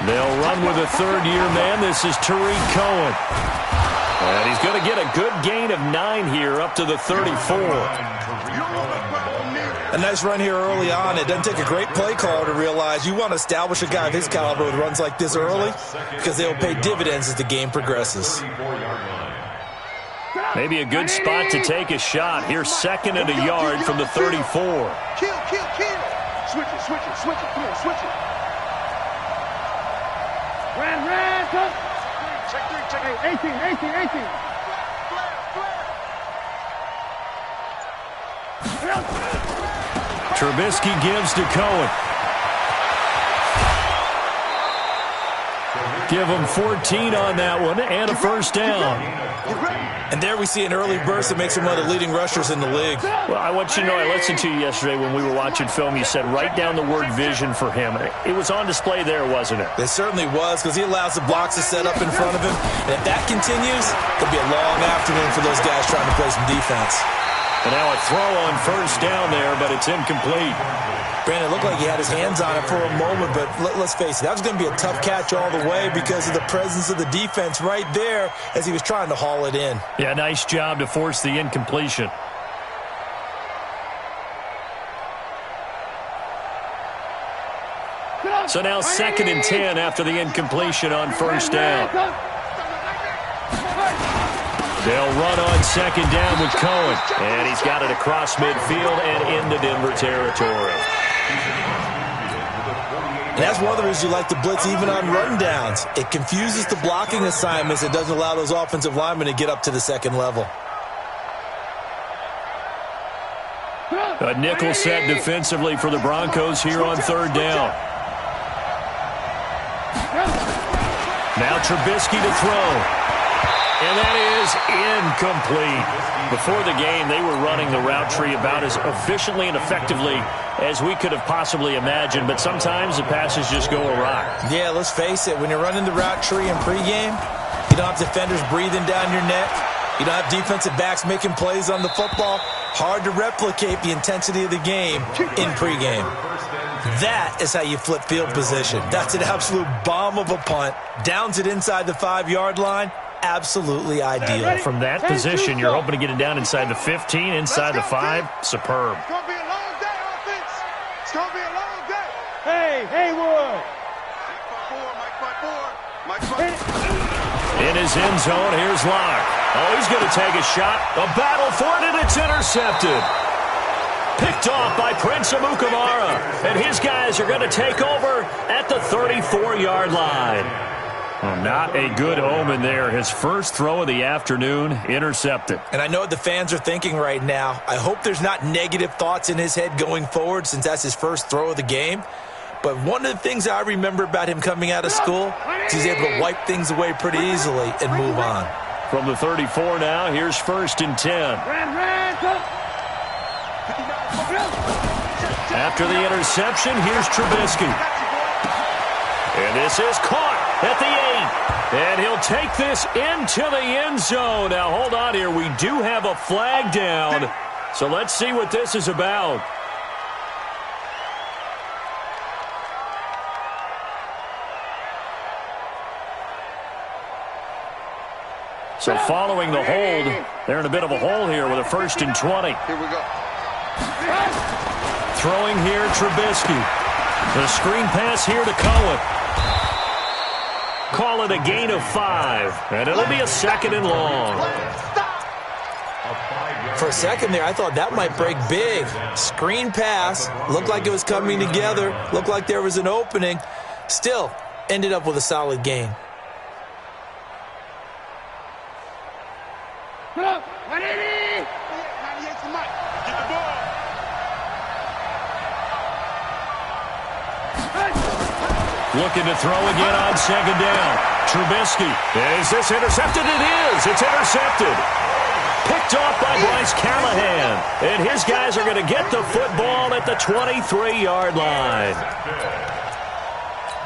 They'll run with a third-year man. This is Tariq Cohen. And he's going to get a good gain of 9 here up to the 34. A nice run here early on. It doesn't take a great play caller to realize you want to establish a guy of his caliber with runs like this early because they'll pay dividends as the game progresses. Maybe a good spot to take a shot. Here's second and a yard from the 34. Kill. Switch it. Come on, switch it. Ran, come. Check 18. Trubisky gives to Cohen. Give him 14 on that one and a first down. And there we see an early burst that makes him one of the leading rushers in the league. Well, I want you to know, I listened to you yesterday when we were watching film. You said write down the word vision for him. It was on display there, wasn't it? It certainly was, because he allows the blocks to set up in front of him. And if that continues, it'll be a long afternoon for those guys trying to play some defense. And now a throw on first down there, but it's incomplete. Brandon, it looked like he had his hands on it for a moment, but let's face it, that was going to be a tough catch all the way because of the presence of the defense right there as he was trying to haul it in. Yeah, nice job to force the incompletion. So now second and 10 after the incompletion on first down. They'll run on second down with Cohen. And he's got it across midfield and into Denver territory. And that's one of the reasons you like to blitz even on rundowns. It confuses the blocking assignments. It doesn't allow those offensive linemen to get up to the second level. A nickel set defensively for the Broncos here on third down. Now Trubisky to throw. And that is incomplete. Before the game, they were running the route tree about as efficiently and effectively as we could have possibly imagined, but sometimes the passes just go awry. Yeah, let's face it. When you're running the route tree in pregame, you don't have defenders breathing down your neck. You don't have defensive backs making plays on the football. Hard to replicate the intensity of the game in pregame. That is how you flip field position. That's an absolute bomb of a punt. Downs it inside the 5-yard line. Absolutely ideal. From that position, you're hoping to get it down inside the 15, inside the 5. Superb. It's going to be a long day, offense. It's going to be a long day. Hey, Haywood. Mike 5-4. In his end zone, here's Locke. Oh, he's going to take a shot. A battle for it, and it's intercepted. Picked off by Prince Amukamara. And his guys are going to take over at the 34-yard line. Well, not a good omen there. His first throw of the afternoon, intercepted. And I know what the fans are thinking right now. I hope there's not negative thoughts in his head going forward since that's his first throw of the game. But one of the things I remember about him coming out of school is he's able to wipe things away pretty easily and move on. From the 34 now, here's first and 10. After the interception, here's Trubisky. And this is caught at the 8. And he'll take this into the end zone. Now, hold on here. We do have a flag down. So let's see what this is about. So following the hold, they're in a bit of a hole here with a first and 20. Here we go. Throwing here, Trubisky. The screen pass here to Cohen. Call it a gain of 5, and it'll be a second and long. For a second there, I thought that might break big. Screen pass, looked like it was coming together, looked like there was an opening. Still, ended up with a solid gain. Looking to throw again on second down. Trubisky. Is this intercepted? It is. It's intercepted. Picked off by Bryce Callahan. And his guys are going to get the football at the 23-yard line.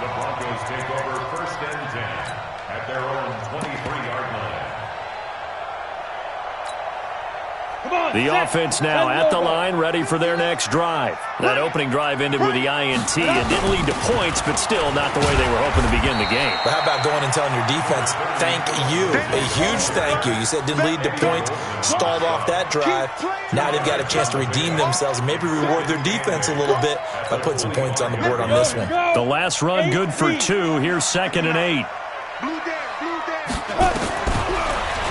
The Broncos take over first and 10 at their own 23-yard line. The offense now at the line, ready for their next drive. That opening drive ended with the INT. It didn't lead to points, but still not the way they were hoping to begin the game. But how about going and telling your defense, thank you, a huge thank you. You said it didn't lead to points, stalled off that drive. Now they've got a chance to redeem themselves and maybe reward their defense a little bit by putting some points on the board on this one. The last run good for 2. Here's 2nd and 8.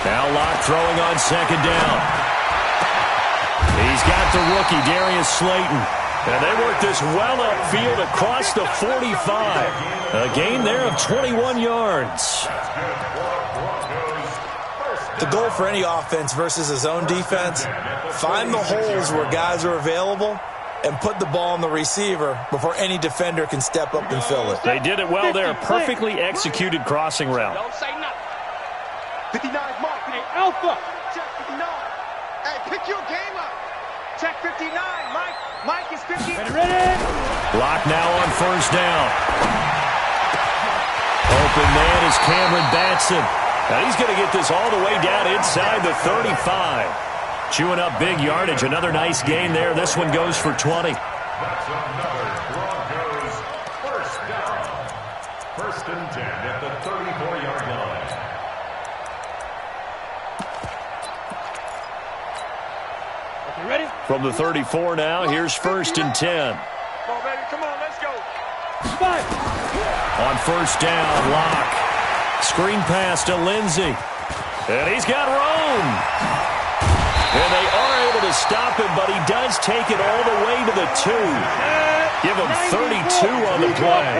Now Locke throwing on 2nd down. He's got the rookie, Darius Slayton. And they work this well upfield across the 45. A gain there of 21 yards. The goal for any offense versus his own defense, find the holes where guys are available and put the ball on the receiver before any defender can step up and fill it. They did it well there. Perfectly executed crossing route. Don't say nothing. 59 Mike. Hey, Alpha. Check 59. Hey, pick your game up. Check 59. Mike is 50. Ready. Lock now on 1st down. Open man is Cameron Batson. Now he's going to get this all the way down inside the 35. Chewing up big yardage. Another nice gain there. This one goes for 20. That's another Broncos first down. 1st and 10 at the 34-yard line. Okay, ready? From the 34 now, here's 1st and 10. Come on, baby. Come on, let's go. On 1st down, Locke. Screen pass to Lindsey. And he's got room. And they are able to stop him, but he does take it all the way to the 2. Give him 32 on the play.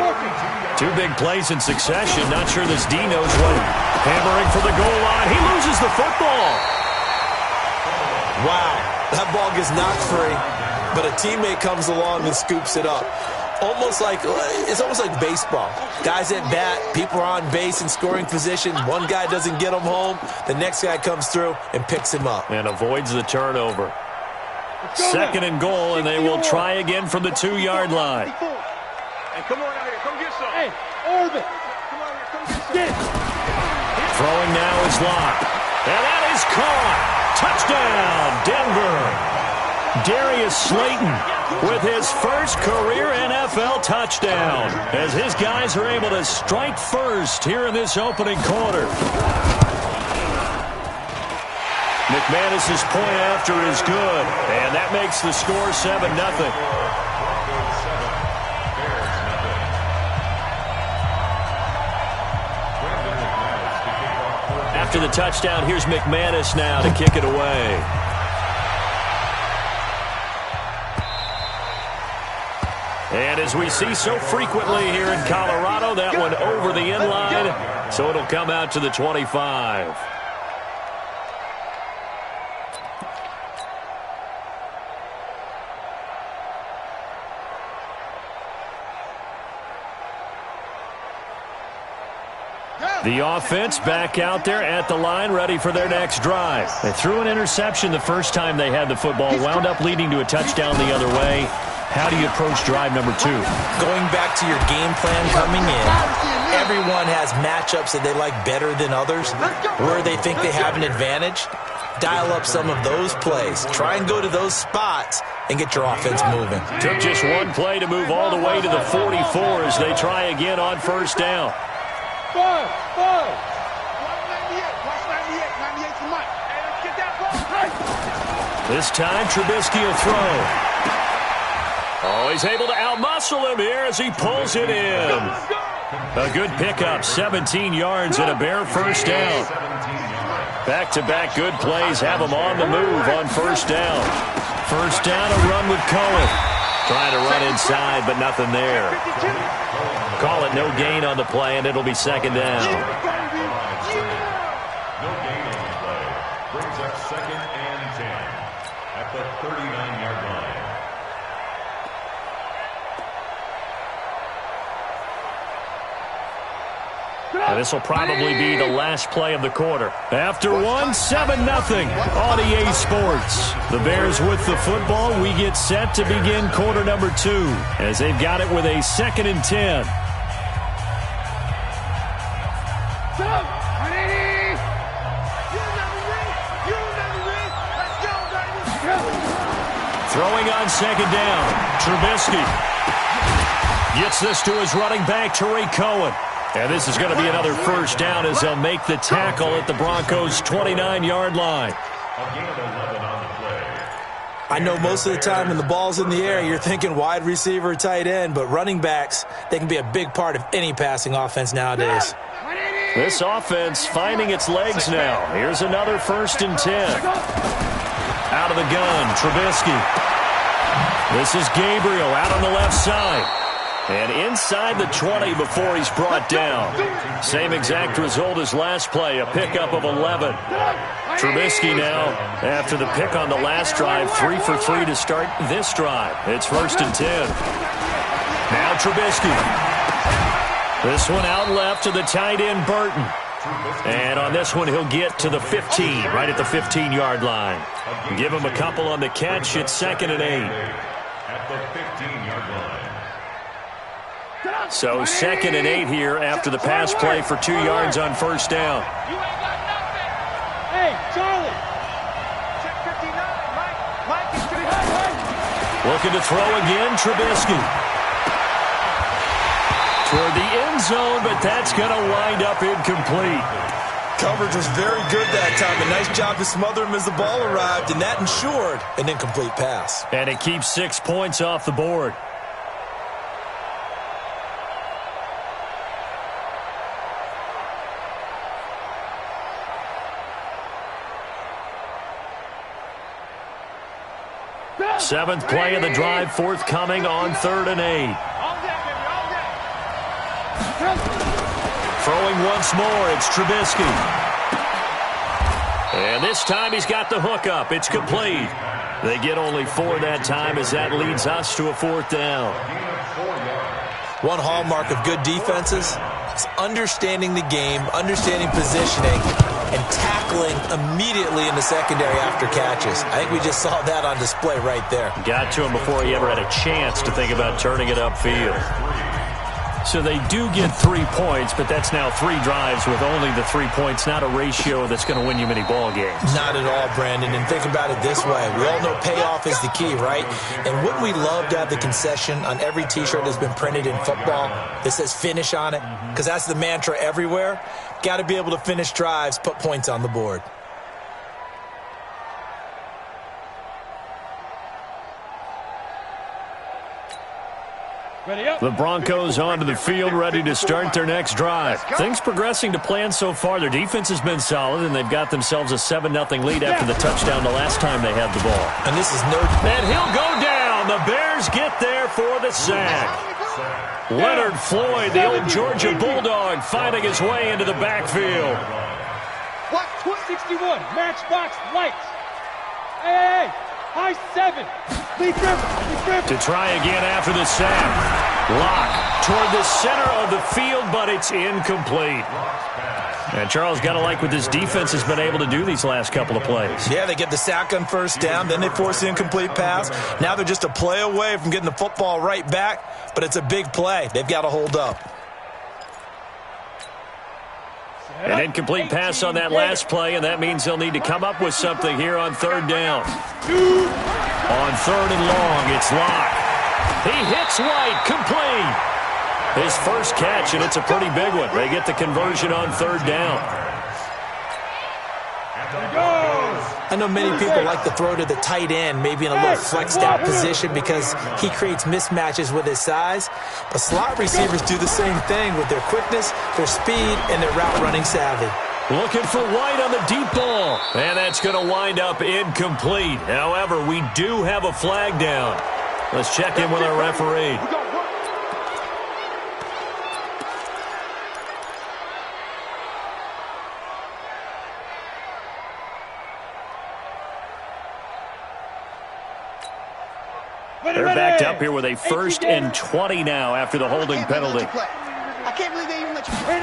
2 big plays in succession. Not sure this D knows what. Hammering for the goal line. He loses the football. Wow, that ball gets knocked free, but a teammate comes along and scoops it up. It's almost like baseball. Guys at bat, people are on base in scoring position. One guy doesn't get him home. The next guy comes through and picks him up. And avoids the turnover. 2nd and goal, and they will try again from the 2-yard line. Hey, come on out here. Come get some. Hey, Orbit. Come on here. Come get some. Throwing now is Locke. And that is caught. Touchdown, Denver. Darius Slayton with his first career NFL touchdown as his guys are able to strike first here in this opening quarter. McManus's point after is good, and that makes the score 7-0. After the touchdown, here's McManus now to kick it away. And as we see so frequently here in Colorado, that one over the end line, so it'll come out to the 25. The offense back out there at the line, ready for their next drive. They threw an interception the first time they had the football, wound up leading to a touchdown the other way. How do you approach drive number 2? Going back to your game plan coming in, everyone has matchups that they like better than others. Where they think they have an advantage, dial up some of those plays. Try and go to those spots and get your offense moving. Took just one play to move all the way to the 44 as they try again on 1st down. Five. 98 to Mike. Hey, let's get that ball. This time, Trubisky will throw. Oh, he's able to outmuscle him here as he pulls it in. A good pickup, 17 yards and a bare 1st down. Back-to-back good plays have him on the move on 1st down. 1st down, a run with Cohen. Trying to run inside, but nothing there. Call it no gain on the play, and it'll be 2nd down. No gain on the play. Brings up 2nd and 10 at the 39-yard line. And this will probably be the last play of the quarter. After one, 7-0 on EA Sports. The Bears with the football. We get set to begin quarter number 2 as they've got it with a 2nd and 10. Throwing on second down. Trubisky gets this to his running back, Tariq Cohen. And this is going to be another first down as they'll make the tackle at the Broncos' 29-yard line. I know most of the time when the ball's in the air, you're thinking wide receiver or tight end, but running backs, they can be a big part of any passing offense nowadays. This offense finding its legs now. Here's another 1st and 10. Out of the gun, Trubisky. This is Gabriel out on the left side. And inside the 20 before he's brought down. Same exact result as last play, a pickup of 11. Trubisky now, after the pick on the last drive, 3 for 3 to start this drive. It's 1st and 10. Now Trubisky. This one out left to the tight end, Burton. And on this one, he'll get to the 15, right at the 15-yard line. Give him a couple on the catch. It's 2nd and 8. At the 15-yard line. So 2nd and 8 here after the pass play for 2 yards on 1st down. You ain't got nothing. Hey, Charlie. Check 59. Mike is to the Looking to throw again, Trubisky. Toward the end zone, but that's going to wind up incomplete. Coverage was very good that time. A nice job to smother him as the ball arrived, and that ensured an incomplete pass. And it keeps 6 points off the board. Seventh play of the drive, forthcoming on 3rd and 8. Throwing once more, it's Trubisky. And this time he's got the hook up. It's complete. They get only 4 that time as that leads us to a 4th down. One hallmark of good defenses is understanding the game, understanding positioning, and tackling immediately in the secondary after catches. I think we just saw that on display right there. Got to him before he ever had a chance to think about turning it upfield. So they do get 3 points, but that's now 3 drives with only the 3 points, not a ratio that's going to win you many ball games. Not at all, Brandon. And think about it this way. We all know payoff is the key, right? And wouldn't we love to have the concession on every T-shirt that's been printed in football that says finish on it? Because that's the mantra everywhere. Got to be able to finish drives, put points on the board. The Broncos onto the field, ready to start their next drive. Things progressing to plan so far. Their defense has been solid, and they've got themselves a 7-0 lead after the touchdown the last time they had the ball. And this is no... And he'll go down. The Bears get there for the sack. Leonard Floyd, the old Georgia Bulldog, finding his way into the backfield. What? 61. Matchbox lights. Hey, high 7. To try again after the sack. Lock toward the center of the field, but it's incomplete. And Charles, got to like what this defense has been able to do these last couple of plays. Yeah, they get the sack on 1st down, then they force the incomplete pass. Now they're just a play away from getting the football right back, but it's a big play. They've got to hold up. An incomplete pass on that last play, and that means they'll need to come up with something here on 3rd down. On 3rd and long, it's Locke. He hits White, complete. His first catch, and it's a pretty big one. They get the conversion on 3rd down. I know many people like to throw to the tight end, maybe in a little flexed out position because he creates mismatches with his size. But slot receivers do the same thing with their quickness, their speed, and their route running savvy. Looking for White on the deep ball. And that's going to wind up incomplete. However, we do have a flag down. Let's check in with our referee. They're backed up here with a 1st and 20 now after the holding penalty. I can't believe they even let you play.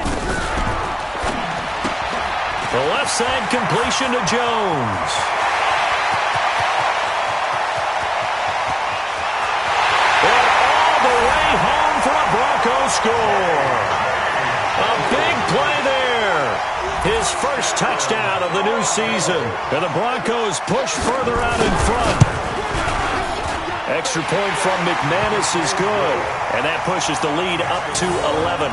The left side completion to Jones. And all the way home for a Broncos score. A big play there. His first touchdown of the new season. And the Broncos push further out in front. Extra point from McManus is good. And that pushes the lead up to 11.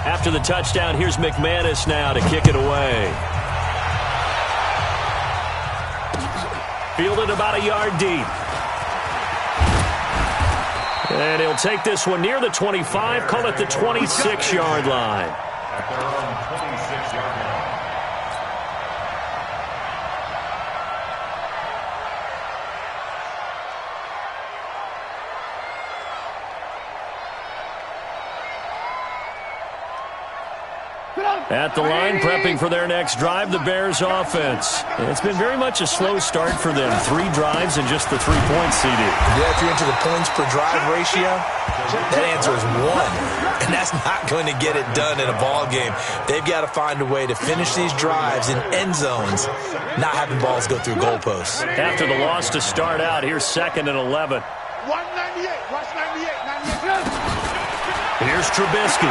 After the touchdown, here's McManus now to kick it away. Fielded about a yard deep. And he'll take this one near the 25, call it the 26-yard line. At their own 26-yard line. At the line, prepping for their next drive, the Bears offense. It's been very much a slow start for them. 3 drives and just the 3 points, CD. Yeah, if you're into the points per drive ratio, that answer is 1. And that's not going to get it done in a ball game. They've got to find a way to finish these drives in end zones, not having balls go through goalposts. After the loss to start out, here's 2nd and 11. 198, watch 98. Here's Trubisky.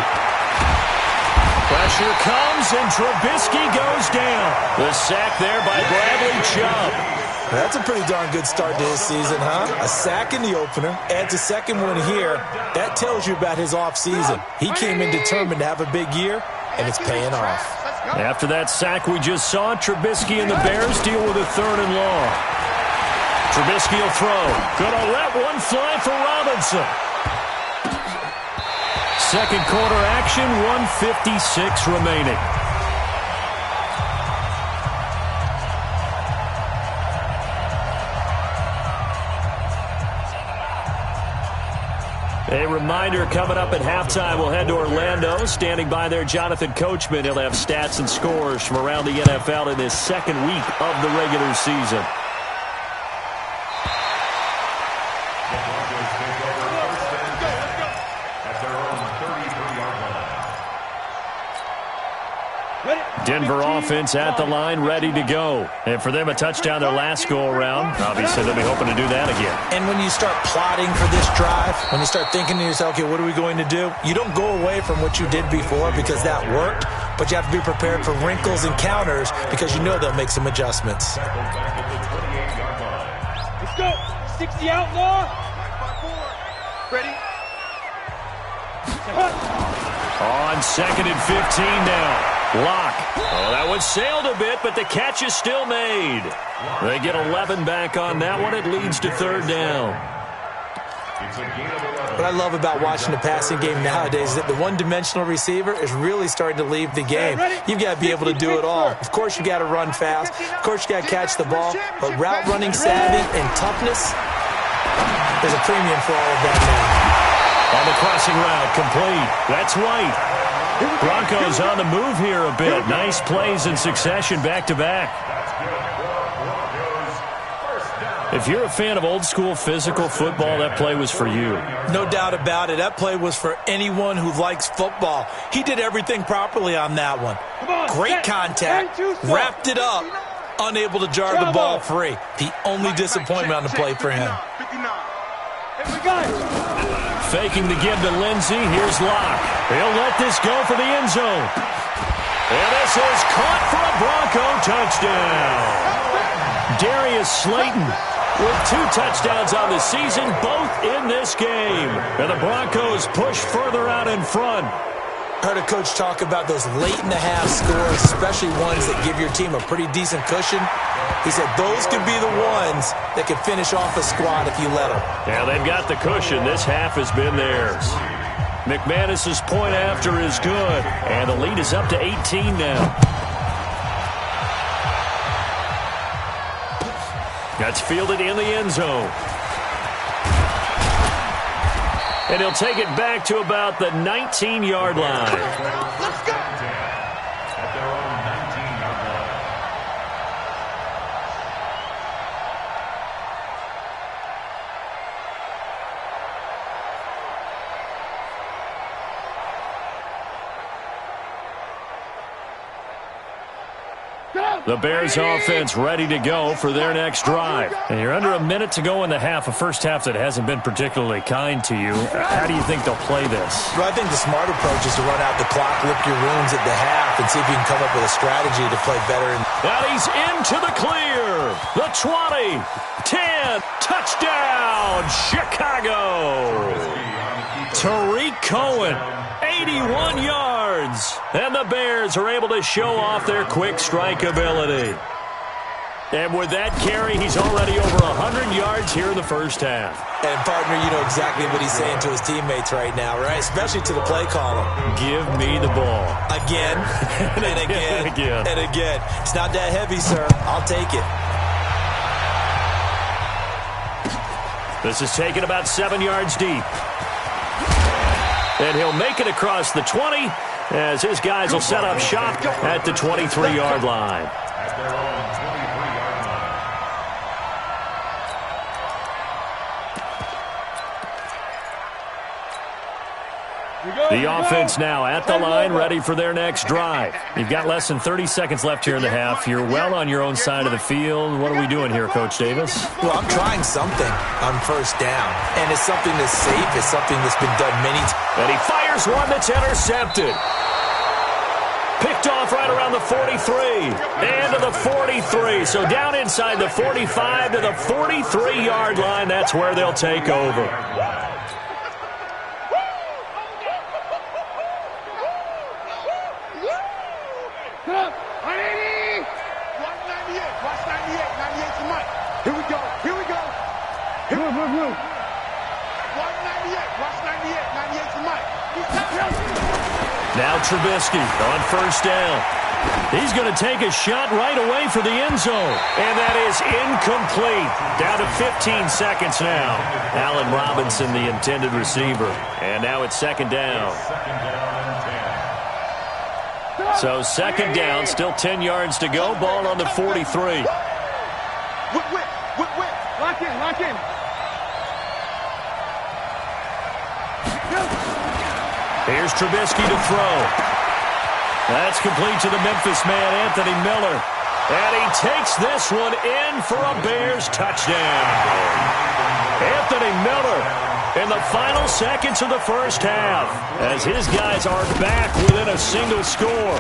Pressure comes, and Trubisky goes down. The sack there by Bradley Chubb. That's a pretty darn good start to his season, huh? A sack in the opener, adds a second one here. That tells you about his offseason. He came in determined to have a big year, and it's paying off. After that sack we just saw, Trubisky and the Bears deal with a 3rd and long. Trubisky will throw. Gonna let one fly for Robinson. Second quarter action, 1:56 remaining. A reminder, coming up at halftime, we'll head to Orlando. Standing by there, Jonathan Coachman. He'll have stats and scores from around the NFL in this second week of the regular season. Denver offense at the line, ready to go. And for them, a touchdown their last go-around. Obviously, they'll be hoping to do that again. And when you start plotting for this drive, when you start thinking to yourself, okay, what are we going to do? You don't go away from what you did before because that worked, but you have to be prepared for wrinkles and counters because you know they'll make some adjustments. Let's go. 60 outlaw. Ready? On 2nd and 15 now. Lock. Oh, that one sailed a bit, but the catch is still made. They get 11 back on that one. It leads to 3rd down. What I love about watching the passing game nowadays is that the one-dimensional receiver is really starting to leave the game. You've got to be able to do it all. Of course, you've got to run fast. Of course, you've got to catch the ball. But route running savvy and toughness, there's a premium for all of that now. On the crossing route, complete. That's White. Broncos on the move here a bit. Nice plays in succession back-to-back. If you're a fan of old-school physical football, that play was for you. No doubt about it. That play was for anyone who likes football. He did everything properly on that one. Great contact, wrapped it up, unable to jar the ball free. The only disappointment on the play for him. Faking the give to Lindsey. Here's Locke. He'll let this go for the end zone. And this is caught for a Bronco touchdown. Darius Slayton with 2 touchdowns on the season, both in this game. And the Broncos push further out in front. Heard a coach talk about those late-in-the-half scores, especially ones that give your team a pretty decent cushion. He said those could be the ones that could finish off a squad if you let them. Yeah, they've got the cushion. This half has been theirs. McManus's point after is good, and the lead is up to 18 now. That's fielded in the end zone. And he'll take it back to about the 19-yard line. Let's go. At their own 19-yard line. The Bears offense ready to go for their next drive. And you're under a minute to go in the half, a first half that hasn't been particularly kind to you. How do you think they'll play this? Well, I think the smart approach is to run out the clock, lick your wounds at the half, and see if you can come up with a strategy to play better. And he's into the clear. The 20, 10, touchdown, Chicago. Tariq Cohen, 81 yards. And the Bears are able to show off their quick strike ability. And with that carry, he's already over 100 yards here in the first half. And, partner, you know exactly what he's saying to his teammates right now, right? Especially to the play caller. Give me the ball. Again, and again, and again. It's not that heavy, sir. I'll take it. This is taken about 7 yards deep. And he'll make it across the 20 as his guys will set up shop at the 23-yard line. At their own 23-yard line. The offense now at the line, ready for their next drive. You've got less than 30 seconds left here in the half. You're well on your own side of the field. What are we doing here, Coach Davis? Well, I'm trying something on first down. And it's something that's safe. It's something that's been done many times. And he fires one that's intercepted. Picked off right around the 43 and to the 43. So down inside the 45 to the 43-yard line. That's where they'll take over. Here we go. Here we go. Here we go. 198. Watch 98. 98 to Mike. Now Trubisky on first down. He's going to take a shot right away for the end zone. And that is incomplete. Down to 15 seconds now. Allen Robinson, the intended receiver. And now it's second down. So second down, still 10 yards to go. Ball on the 43. Whip. Lock in. Here's Trubisky to throw. That's complete to the Memphis man, Anthony Miller. And he takes this one in for a Bears touchdown. Anthony Miller in the final seconds of the first half as his guys are back within a single score.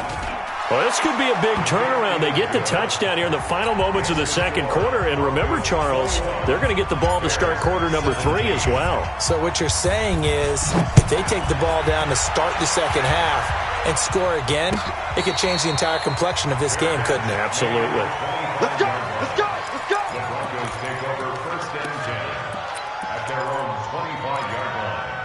Well, this could be a big turnaround. They get the touchdown here in the final moments of the second quarter. And remember, Charles, they're going to get the ball to start quarter number 3 as well. So what you're saying is if they take the ball down to start the second half and score again, it could change the entire complexion of this game, couldn't it? Absolutely. Let's go. The Broncos take over first and 10 at their own 25-yard line.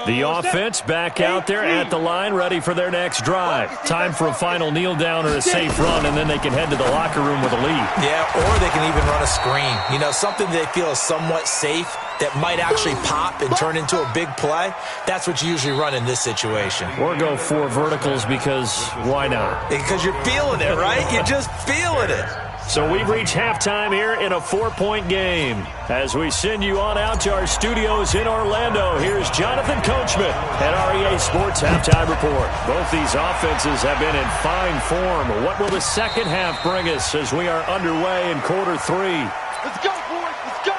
The offense back out there at the line, ready for their next drive. Time for a final kneel down or a safe run, and then they can head to the locker room with a lead. Yeah, or they can even run a screen. You know, something they feel is somewhat safe that might actually pop and turn into a big play. That's what you usually run in this situation. Or go 4 verticals because why not? Because you're feeling it, right? You're just feeling it. So we've reached halftime here in a 4-point game. As we send you on out to our studios in Orlando, here's Jonathan Coachman at REA Sports Halftime Report. Both these offenses have been in fine form. What will the second half bring us as we are underway in quarter 3? Let's go, boys. Let's go.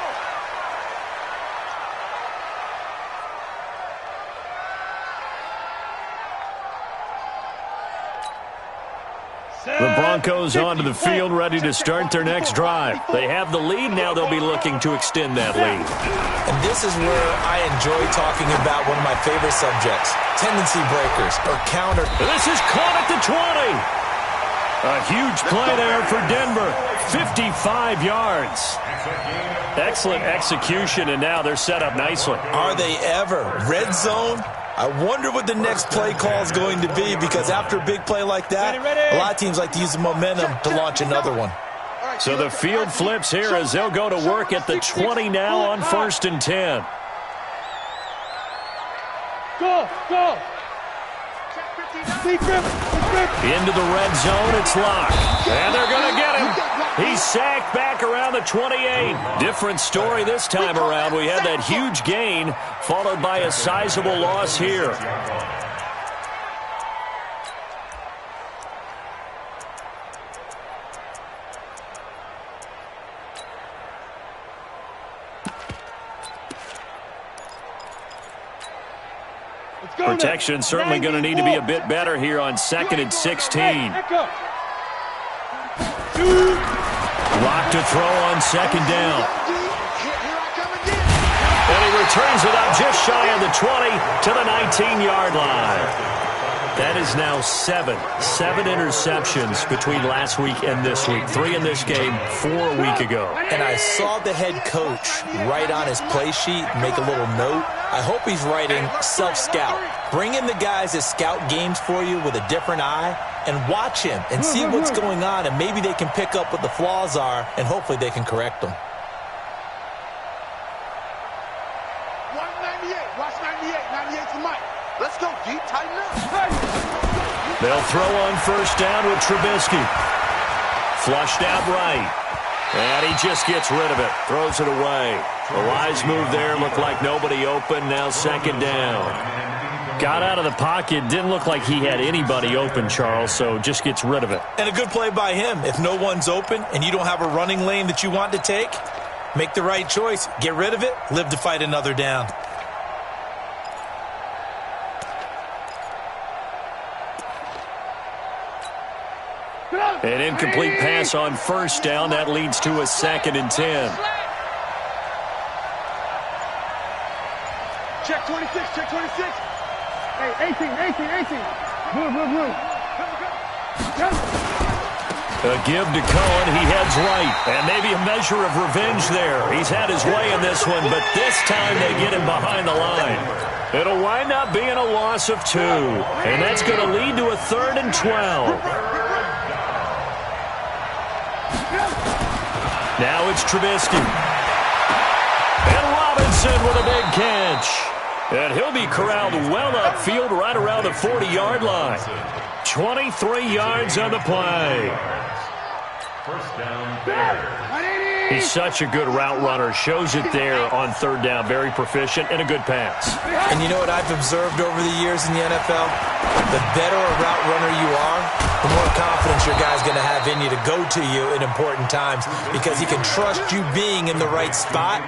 The Broncos onto the field, ready to start their next drive. They have the lead. Now they'll be looking to extend that lead. And this is where I enjoy talking about one of my favorite subjects, tendency breakers or counter. This is caught at the 20. A huge play there for Denver. 55 yards. Excellent execution, and now they're set up nicely. Are they ever? Red zone? I wonder what the next play call is going to be, because after a big play like that, a lot of teams like to use the momentum to launch another one. So the field flips here as they'll go to work at the 20 now on first and 10. Go. Check 59. Into the red zone, it's locked. And they're going to get him. He's sacked back around the 28. Different story this time around. We had that huge gain, followed by a sizable loss here. Protection certainly going to need to be a bit better here on 2nd and 16. Lock to throw on 2nd down. And he returns it up just shy of the 20 to the 19-yard line. That is now 7 interceptions between last week and this week. 3 in this game, 4 a week ago. And I saw the head coach write on his play sheet, make a little note. I hope he's writing self-scout. Bring in the guys that scout games for you with a different eye and watch him and see what's going on, and maybe they can pick up what the flaws are, and hopefully they can correct them. 198. Watch 98. 98 to Mike. Let's go, G. Tighten up. They'll throw on 1st down with Trubisky. Flushed out right. And he just gets rid of it. Throws it away. A wise move there. Looked like nobody open. Now 2nd down. Got out of the pocket. Didn't look like he had anybody open, Charles, so just gets rid of it. And a good play by him. If no one's open and you don't have a running lane that you want to take, make the right choice. Get rid of it. Live to fight another down. An incomplete pass on 1st down. That leads to a 2nd and 10. Check 26. Check 26. Hey, 18. Move. A give to Cohen. He heads right. And maybe a measure of revenge there. He's had his way in this one, but this time they get him behind the line. It'll wind up being a loss of 2. And that's going to lead to a 3rd and 12. Now it's Trubisky. And Robinson with a big catch. And he'll be corralled well upfield right around the 40-yard line. 23 yards on the play. 1st down. He's such a good route runner. Shows it there on 3rd down. Very proficient and a good pass. And you know what I've observed over the years in the NFL? The better a route runner you are, the more confidence your guy's going to have in you to go to you in important times, because he can trust you being in the right spot,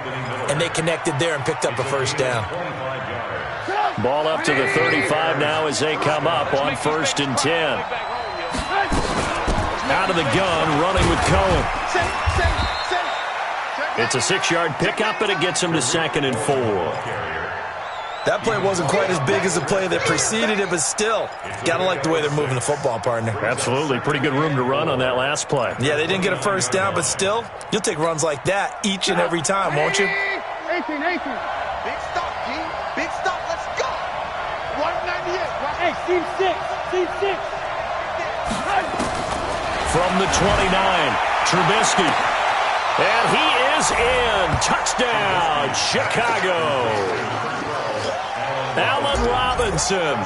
and they connected there and picked up a 1st down. Ball up to the 35 now as they come up on 1st and 10. Out of the gun, running with Cohen. It's a 6-yard pickup, and it gets him to 2nd and 4. That play wasn't quite as big as the play that preceded it, but still, gotta like the way they're moving the football, partner. Absolutely. Pretty good room to run on that last play. Yeah, they didn't get a 1st down, but still, you'll take runs like that each and every time, won't you? 18. Big stop, G. Big stop. Let's go. 198. Hey, team 6. From the 29, Trubisky. And he is in. Touchdown, Chicago. Allen Robinson,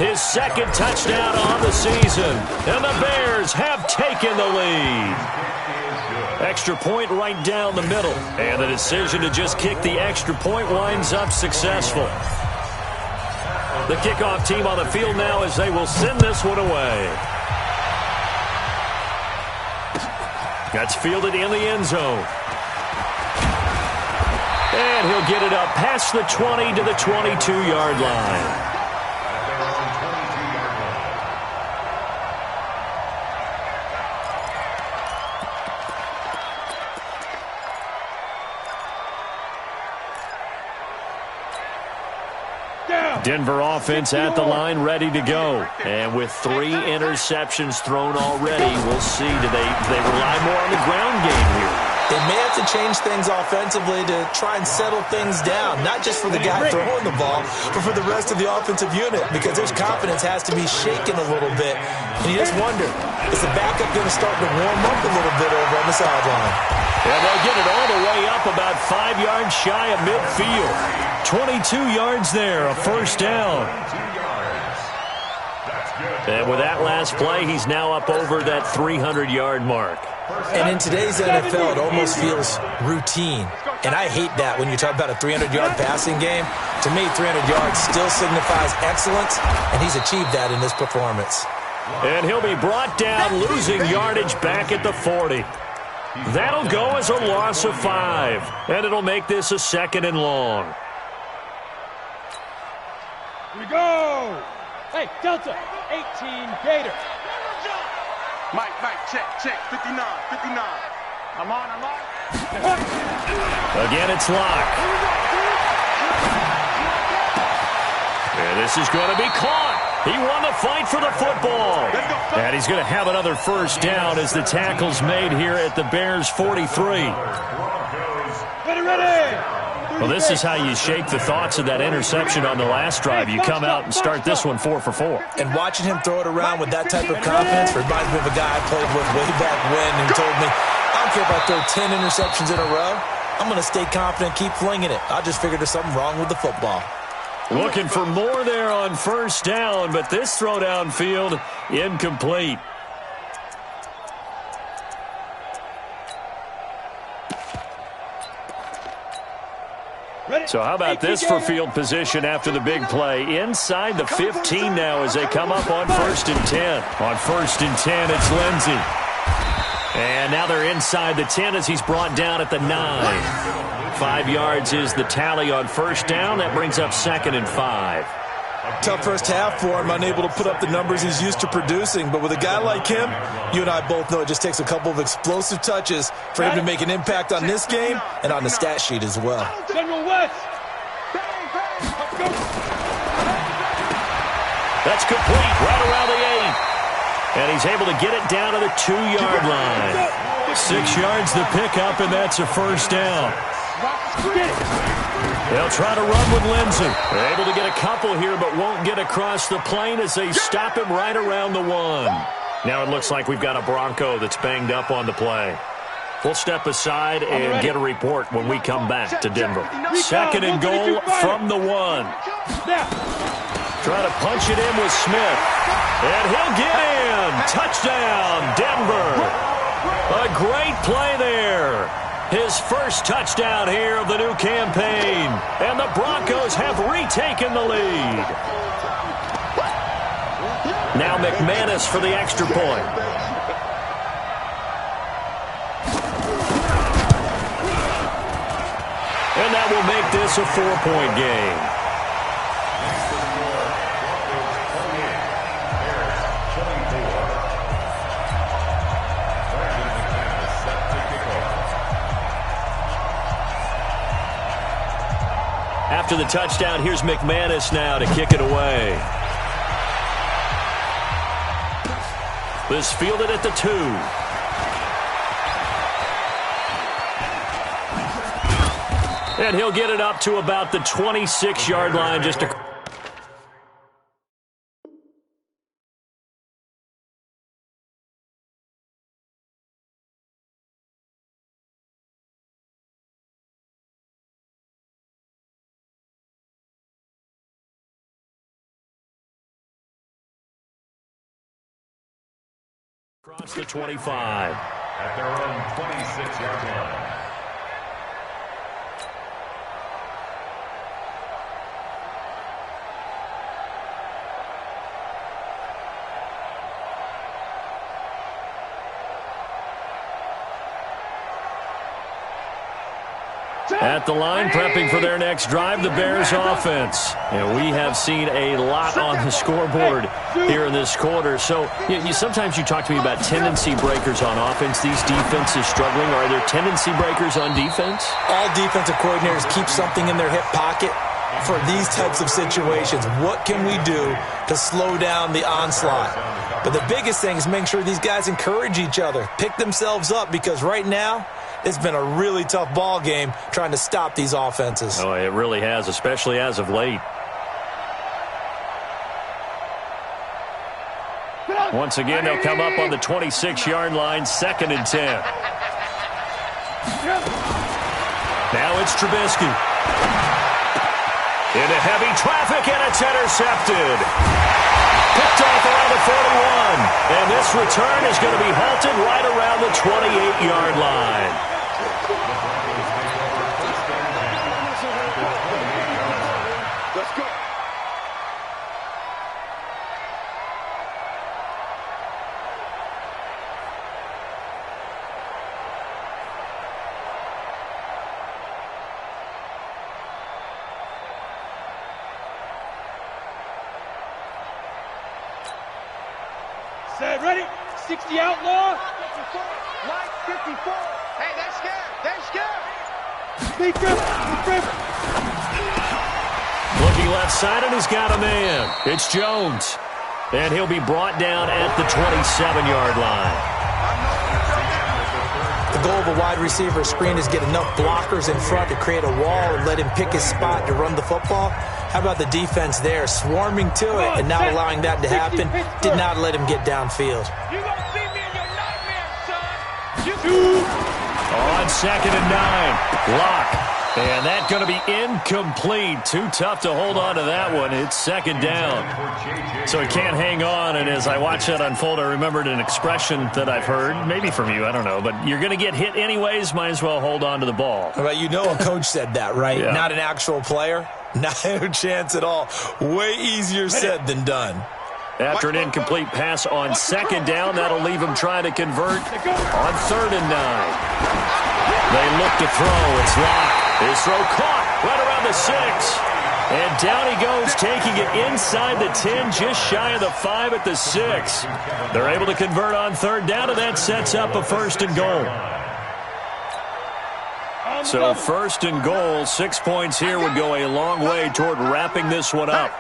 his 2nd touchdown on the season. And the Bears have taken the lead. Extra point right down the middle. And the decision to just kick the extra point winds up successful. The kickoff team on the field now as they will send this one away. That's fielded in the end zone. And he'll get it up past the 20 to the 22-yard line. Denver offense at the line, ready to go. And with 3 interceptions thrown already, we'll see. Do they rely more on the ground game here? They may have to change things offensively to try and settle things down, not just for the guy throwing the ball, but for the rest of the offensive unit, because their confidence has to be shaken a little bit. And you just wonder, is the backup going to start to warm up a little bit over on the sideline? And they'll get it all the way up about 5 yards shy of midfield. 22 yards there, a 1st down. 2 yards. That's good. And with that last play, he's now up over that 300-yard mark. And in today's NFL, it almost feels routine. And I hate that when you talk about a 300-yard passing game. To me, 300 yards still signifies excellence, and he's achieved that in this performance. And he'll be brought down, losing yardage back at the 40. That'll go as a loss of 5, and it'll make this a 2nd and long. Here we go. Hey, Delta, 18 Gator. Mike, check, 59. I'm on. Again, it's Locke. And this is going to be caught. He won the fight for the football. And he's going to have another first down as the tackle's made here at the Bears' 43. Ready. Well, this is how you shake the thoughts of that interception on the last drive. You come out and start this one 4 for 4. And watching him throw it around with that type of confidence reminds me of a guy I played with way back when who told me, I don't care if I throw 10 interceptions in a row. I'm going to stay confident, keep flinging it. I just figured there's something wrong with the football. Looking for more there on first down, but this throw downfield incomplete. So how about this for field position after the big play? Inside the 15 now as they come up on 1st and 10. On 1st and 10, it's Lindsey. And now they're inside the 10 as he's brought down at the 9. 5 yards is the tally on first down. That brings up 2nd and 5. Tough first half for him, unable to put up the numbers he's used to producing. But with a guy like him, you and I both know it just takes a couple of explosive touches for him to make an impact on this game and on the stat sheet as well. General West. That's complete right around the 8. And he's able to get it down to the 2-yard line. 6 yards the pickup, and that's a first down. They'll try to run with Lindsey. They're able to get a couple here, but won't get across the plane as they stop him right around the 1. Now it looks like we've got a Bronco that's banged up on the play. We'll step aside and get a report when we come back to Denver. 2nd and goal from the 1. Try to punch it in with Smith. And he'll get in. Touchdown, Denver. A great play there. His first touchdown here of the new campaign. And the Broncos have retaken the lead. Now McManus for the extra point. And that will make this a 4-point game. After the touchdown, here's McManus now to kick it away. This fielded at the 2. And he'll get it up to about the 26-yard line. Just a... across the 25. At their own 26-yard line. At the line, prepping for their next drive, the Bears offense. And we have seen a lot on the scoreboard here in this quarter. So sometimes you talk to me about tendency breakers on offense. These defenses struggling. Are there tendency breakers on defense? All defensive coordinators keep something in their hip pocket for these types of situations. What can we do to slow down the onslaught? But the biggest thing is make sure these guys encourage each other, pick themselves up, because right now, it's been a really tough ball game trying to stop these offenses. Oh, it really has, especially as of late. Once again, they'll come up on the 26-yard line, 2nd and 10. Now it's Trubisky. Into heavy traffic, and it's intercepted. Picked off around the 41. And this return is going to be halted right around the 28-yard line. Let's go. Set, ready? 60 outlaw. 54. Mike, 54. Hey, they're scared. They're scared. Big grip. Looking left side, and he's got a man. It's Jones. And he'll be brought down at the 27-yard line. The goal of a wide receiver screen is get enough blockers in front to create a wall and let him pick his spot to run the football. How about the defense there, swarming to it and not allowing that to happen? Did not let him get downfield. You gonna see me in your nightmares, son. On 2nd and 9. Lock. And that's going to be incomplete. Too tough to hold on to that one. It's 2nd down. So he can't hang on. And as I watch that unfold, I remembered an expression that I've heard, maybe from you, I don't know. But you're going to get hit anyways, might as well hold on to the ball. Well, you know a coach said that, right? Yeah. Not an actual player. No chance at all. Way easier said than done. After an incomplete pass on 2nd down, that'll leave him trying to convert on 3rd and 9. They look to throw. It's Locke. His throw caught right around the 6. And down he goes, taking it inside the 10, just shy of the 5 at the 6. They're able to convert on 3rd down, and that sets up a 1st and goal. So 1st and goal, 6 points here would go a long way toward wrapping this one up.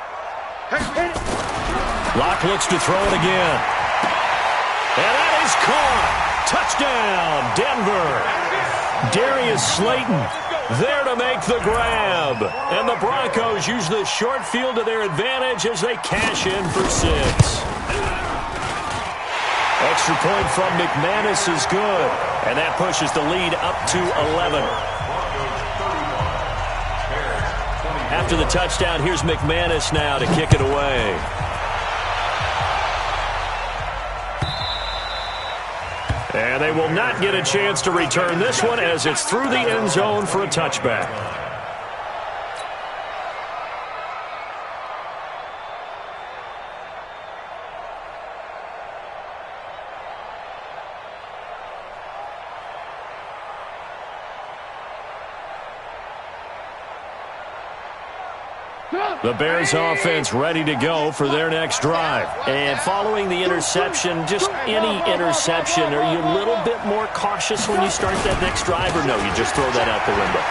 Locke looks to throw it again. And that is caught. Touchdown, Denver. Darius Slayton there to make the grab. And the Broncos use the short field to their advantage as they cash in for 6. Extra point from McManus is good. And that pushes the lead up to 11. After the touchdown, here's McManus now to kick it away. And they will not get a chance to return this one as it's through the end zone for a touchback. The Bears offense ready to go for their next drive. And following the interception, just any interception, are you a little bit more cautious when you start that next drive, or no, you just throw that out the window?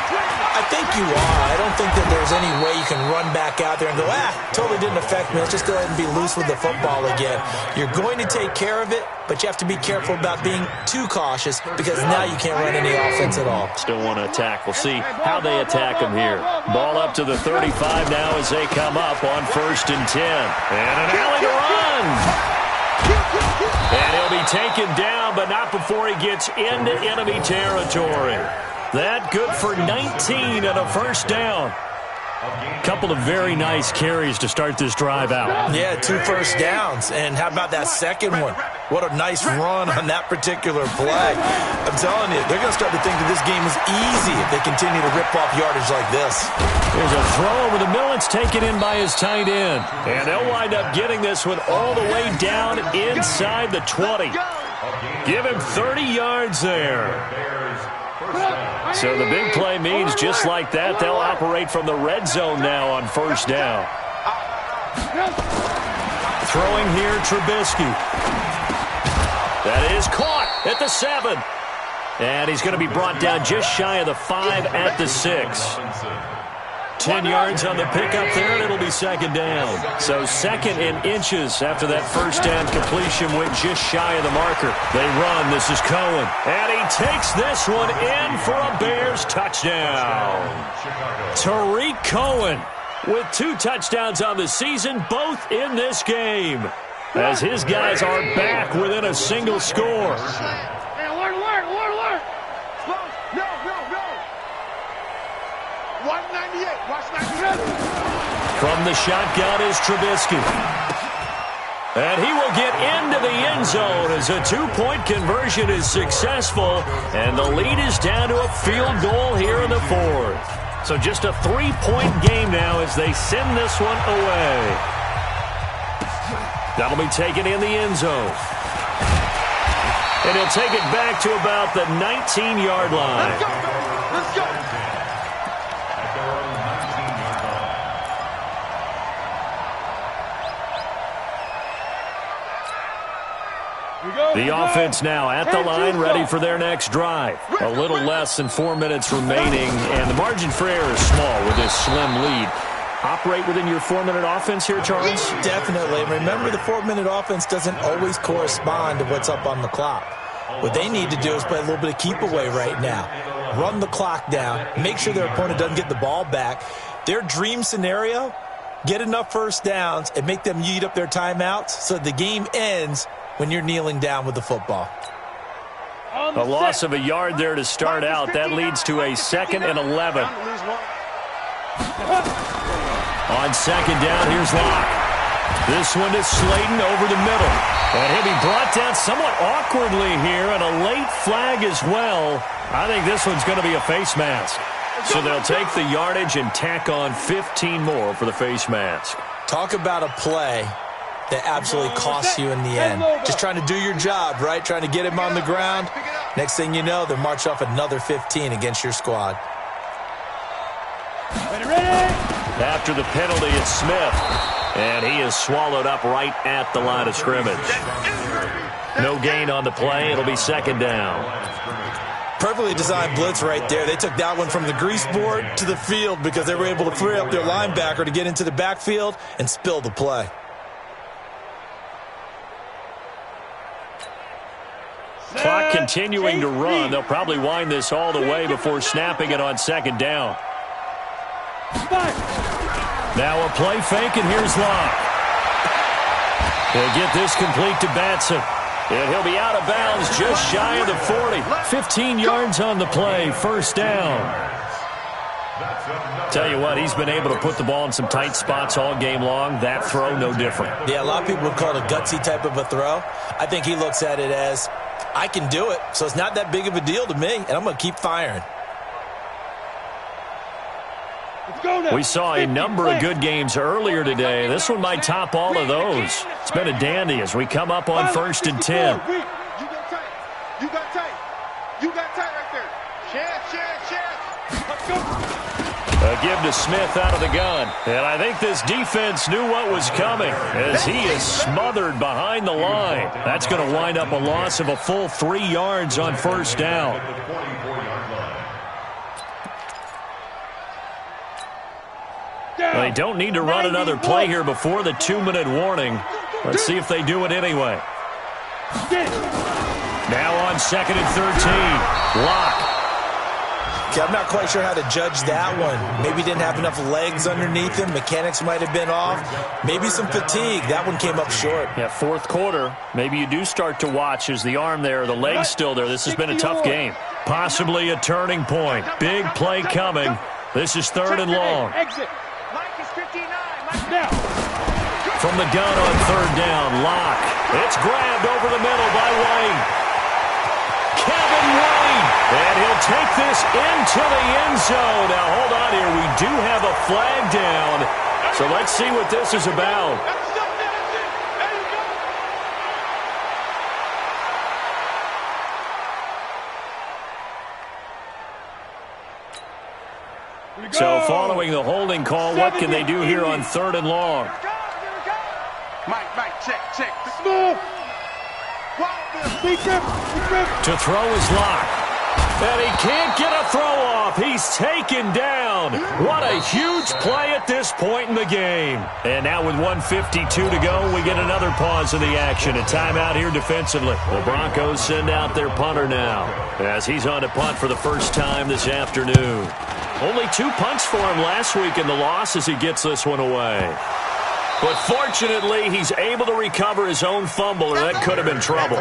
I think you are. I don't think that there's any way you can run back out there and go, totally didn't affect me. Let's just go ahead and be loose with the football again. You're going to take care of it, but you have to be careful about being too cautious because now you can't run any offense at all. Still want to attack. We'll see how they attack him here. Ball up to the 35 now as they come up on 1st and 10. And an alley to run. And he'll be taken down, but not before he gets into enemy territory. That good for 19 and a 1st down. Couple of very nice carries to start this drive out. Yeah, 2 first downs. And how about that second one? What a nice run on that particular play. I'm telling you, they're going to start to think that this game is easy if they continue to rip off yardage like this. There's a throw over the middle. It's taken in by his tight end. And they'll wind up getting this one all the way down inside the 20. Give him 30 yards there. So the big play means just like that, they'll operate from the red zone now on 1st down. Throwing here, Trubisky. That is caught at the 7. And he's going to be brought down just shy of the 5 at the 6. 10 yards on the pickup there, and it'll be 2nd down. So 2nd and inches after that 1st down completion went just shy of the marker. They run. This is Cohen. And he takes this one in for a Bears touchdown. Tariq Cohen with 2 touchdowns on the season, both in this game, as his guys are back within a single score. Hey, alert. No. 198. Watch 98. From the shotgun is Trubisky. And he will get into the end zone as a two-point conversion is successful. And the lead is down to a field goal here in the fourth. So just a three-point game now as they send this one away. That'll be taken in the end zone. And he'll take it back to about the 19-yard line. Let's go, baby. Let's go. The offense now at the line, ready for their next drive. A little less than 4 minutes remaining, and the margin for error is small with this slim lead. Operate within your 4-minute offense here, Charles? Definitely. Remember, the 4-minute offense doesn't always correspond to what's up on the clock. What they need to do is play a little bit of keep away right now. Run the clock down. Make sure their opponent doesn't get the ball back. Their dream scenario, get enough first downs and make them eat up their timeouts so the game ends when you're kneeling down with the football. A loss of a yard there to start out. That leads to a 2nd and 11. On second down, here's Locke. This one is Slayton over the middle. And he'll be brought down somewhat awkwardly here, and a late flag as well. I think this one's going to be a face mask. So they'll take the yardage and tack on 15 more for the face mask. Talk about a play that absolutely costs you in the end. Just trying to do your job, right? Trying to get him on the ground. Next thing you know, they're marching off another 15 against your squad. After the penalty, it's Smith. And he is swallowed up right at the line of scrimmage. No gain on the play. It'll be second down. Perfectly designed blitz right there. They took that one from the grease board to the field because they were able to free up their linebacker to get into the backfield and spill the play. Clock continuing to run. They'll probably wind this all the way before snapping it on second down. Now a play fake, and here's Locke. He'll get this complete to Batson. And he'll be out of bounds just shy of the 40. 15 yards on the play, first down. Tell you what, he's been able to put the ball in some tight spots all game long. That throw, no different. Yeah, a lot of people would call it a gutsy type of a throw. I think he looks at it as, I can do it, so it's not that big of a deal to me, and I'm going to keep firing. We saw a number of good games earlier today. This one might top all of those. It's been a dandy as we come up on 1st and 10. You got tight. You got tight. You got tight right there. Chance. Let's go. A give to Smith out of the gun. And I think this defense knew what was coming as he is smothered behind the line. That's going to wind up a loss of a full 3 yards on first down. They don't need to run another play here before the 2-minute warning. Let's see if they do it anyway. Now on 2nd and 13. Locke. Okay, I'm not quite sure how to judge that one. Maybe didn't have enough legs underneath him. Mechanics might have been off. Maybe some fatigue. That one came up short. Yeah, fourth quarter. Maybe you do start to watch as the arm there, the leg's still there. This has been a tough game. Possibly a turning point. Big play coming. This is 3rd and long. Exit. Mike is 59. Mike now. From the gun on 3rd down, Locke. It's grabbed over the middle by Wayne. Kevin Wayne. And he'll take this into the end zone. Now, hold on here. We do have a flag down. So let's see what this is about. So following the holding call, what can they do here on 3rd and long? Mike, check. Smooth. To throw is Locke. And he can't get a throw off. He's taken down. What a huge play at this point in the game. And now with 1:52 to go, we get another pause in the action. A timeout here defensively. The Broncos send out their punter now as he's on to punt for the first time this afternoon. Only 2 punts for him last week in the loss as he gets this one away. But fortunately, he's able to recover his own fumble, or that could have been trouble.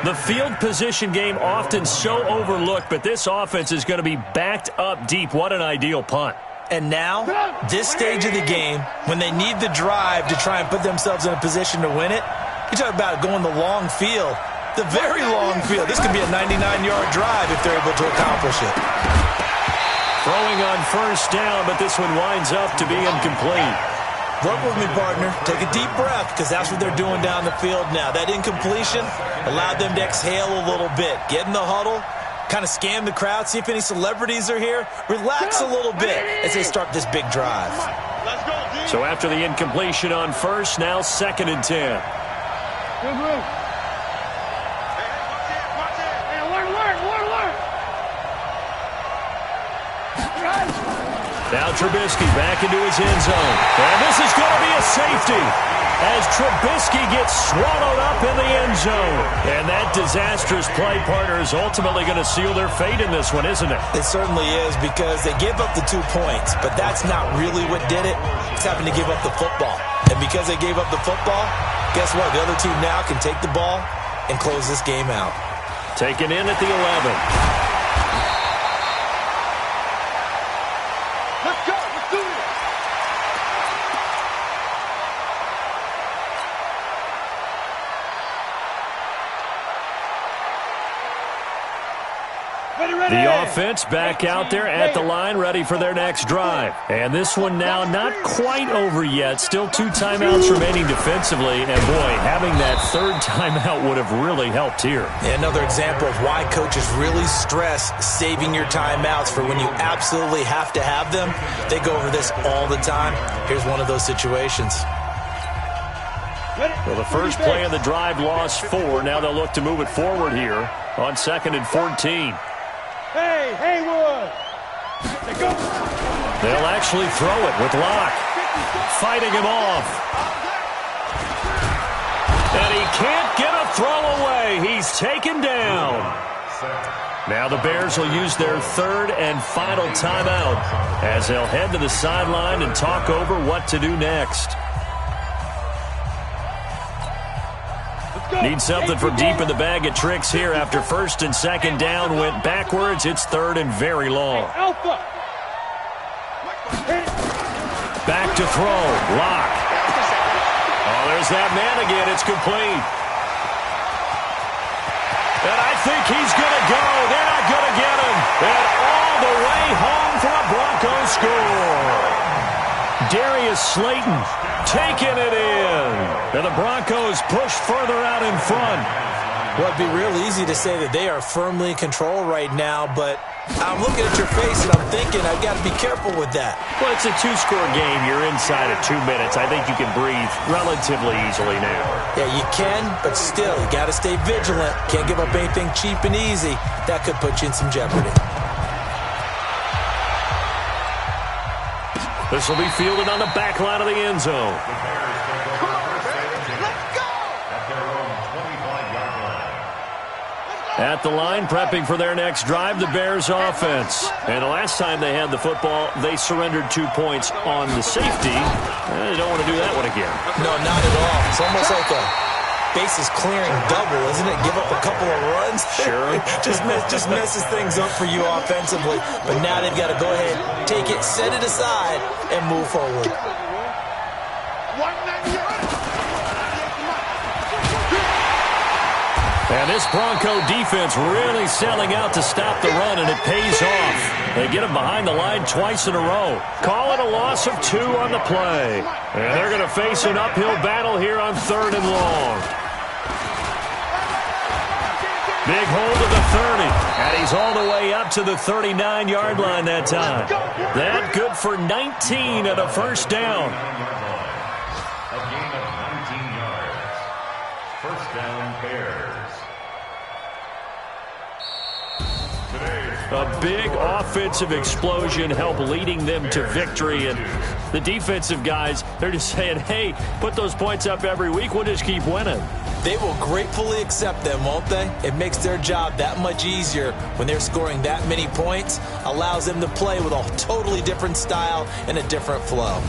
The field position game often so overlooked, but this offense is going to be backed up deep. What an ideal punt. And now, this stage of the game, when they need the drive to try and put themselves in a position to win it, you talk about going the long field, the very long field. This could be a 99-yard drive if they're able to accomplish it. Throwing on first down, but this one winds up to be incomplete. Work with me, partner. Take a deep breath, because that's what they're doing down the field now. That incompletion allowed them to exhale a little bit. Get in the huddle, kind of scan the crowd, see if any celebrities are here. Relax a little bit as they start this big drive. So after the incompletion on first, now 2nd and 10. Good move. Hey, alert. Now Trubisky back into his end zone. And this is going to be a safety as Trubisky gets swallowed up in the end zone. And that disastrous play, partner, is ultimately going to seal their fate in this one, isn't it? It certainly is, because they gave up the 2 points, but that's not really what did it. It's happened to give up the football. And because they gave up the football, guess what? The other team now can take the ball and close this game out. Taken in at the 11. Let's go. Let's do this. The offense back out there at the line, ready for their next drive. And this one now not quite over yet. Still 2 timeouts remaining defensively. And, boy, having that 3rd timeout would have really helped here. And another example of why coaches really stress saving your timeouts for when you absolutely have to have them. They go over this all the time. Here's one of those situations. Well, the first play of the drive lost 4. Now they'll look to move it forward here on 2nd and 14. Hey, Haywood. Go. They'll actually throw it with Locke. Fighting him off. And he can't get a throw away. He's taken down. Now the Bears will use their 3rd and final timeout as they'll head to the sideline and talk over what to do next. Need something from deep in the bag of tricks here after 1st and 2nd down went backwards. It's 3rd and very long. Alpha. Back to throw. Locke. Oh, there's that man again. It's complete. And I think he's going to go. They're not going to get him. And all the way home for a Broncos score. Darius Slayton taking it in. And the Broncos push further out in front. Well, it'd be real easy to say that they are firmly in control right now, but I'm looking at your face and I'm thinking I've got to be careful with that. Well, it's a 2-score game. You're inside of 2 minutes. I think you can breathe relatively easily now. Yeah, you can, but still, you got to stay vigilant. Can't give up anything cheap and easy. That could put you in some jeopardy. This will be fielded on the back line of the end zone. At the line, prepping for their next drive, the Bears offense. And the last time they had the football, they surrendered 2 points on the safety. They don't want to do that one again. No, not at all. It's almost like a bases clearing double, isn't it? Give up a couple of runs. Sure. just messes things up for you offensively. But now they've got to go ahead, take it, set it aside, and move forward. And this Bronco defense really selling out to stop the run, and it pays off. They get him behind the line twice in a row. Call it a loss of 2 on the play. And they're going to face an uphill battle here on 3rd and long. Big hold of the 30, and he's all the way up to the 39-yard line that time. That good for 19 and a first down. A gain of 19 yards. First down, Bears. A big offensive explosion helped leading them to victory. And the defensive guys, they're just saying, hey, put those points up every week. We'll just keep winning. They will gratefully accept them, won't they? It makes their job that much easier when they're scoring that many points. Allows them to play with a totally different style and a different flow.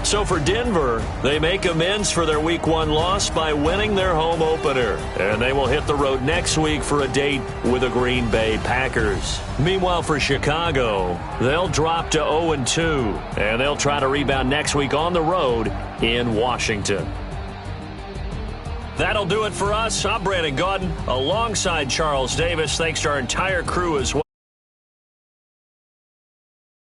So for Denver, they make amends for their Week 1 loss by winning their home opener. And they will hit the road next week for a date with the Green Bay Packers. Meanwhile, for Chicago, they'll drop to 0-2. And they'll try to rebound next week on the road in Washington. That'll do it for us. I'm Brandon Gaudin alongside Charles Davis. Thanks to our entire crew as well.